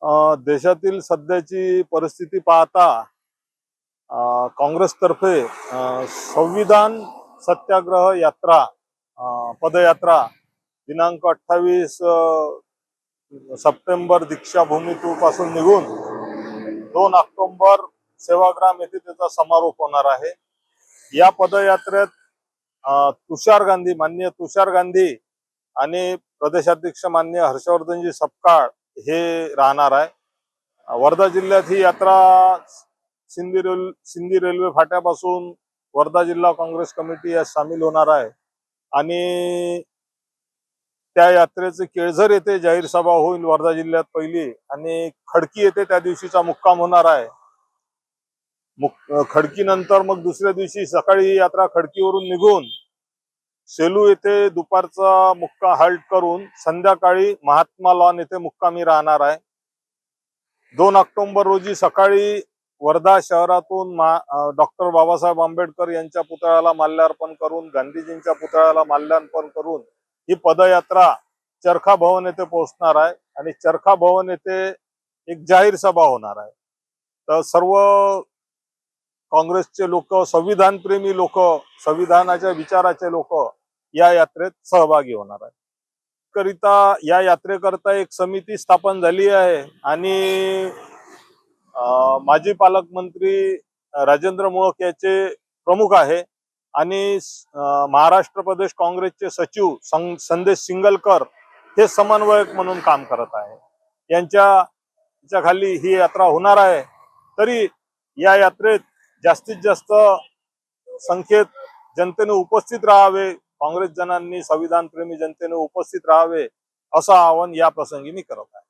देशातील सध्याची परिस्थिती पाहता काँग्रेसतर्फे संविधान सत्याग्रह यात्रा पदयात्रा दिनांक 28 सप्टेंबर दीक्षाभूमी पासून निघून 2 ऑक्टोबर सेवाग्राम येथे त्याचा समारोप होणार आहे। या पदयात्रेत माननीय तुषार गांधी आणि प्रदेशाध्यक्ष माननीय हर्षवर्धनजी सपकाळ हे राहणार आहे। वर्धा जिल्ह्यात ही यात्रा सिंदी रेल्वे फाट्यापासून वर्धा जिल्हा काँग्रेस कमिटी यात सामील होणार आहे आणि त्या यात्रेचे केळझर येथे जाहीर सभा होईल वर्धा जिल्ह्यात पहिली, आणि खडकी येथे त्या दिवशीचा मुक्काम होणार आहे। खडकी नंतर मग दुसऱ्या दिवशी सकाळी ही यात्रा खडकीवरून निघून सेलू येथे दुपारचा हल्ट करून संध्याकाळी महात्मा लॉन येथे मुक्कामी राहणार आहे। 2 ऑक्टोबर रोजी सकाळी वर्धा शहरातून डॉक्टर बाबासाहेब आंबेडकर यांच्या पुतळ्याला माल्यार्पण करून, गांधीजींच्या पुतळ्याला माल्यार्पण करून ही पदयात्रा चरखा भवन येथे पोहोचणार आहे आणि चरखा भवन येथे एक जाहीर सभा होणार आहे। तर सर्व काँग्रेसचे लोक, संविधान प्रेमी लोक, संविधानाच्या विचाराचे लोक या यात्रेत सहभागी होणार आहेत। करिता या यात्रेकरता एक समिती स्थापन झाली आहे आणि माजी पालकमंत्री राजेंद्र मोळक याचे प्रमुख आहे आणि महाराष्ट्र प्रदेश काँग्रेसचे सचिव संदेश सिंगलकर हे समन्वयक म्हणून काम करत आहे। यांच्या खाली ही यात्रा होणार आहे। तरी या यात्रेत जास्तीत जास्त संख्येत जनतेने उपस्थित राहावे, काँग्रेस जनांनी, संविधान प्रेमी जनतेने उपस्थित राहावे असं आवाहन या प्रसंगी मी करत आहे।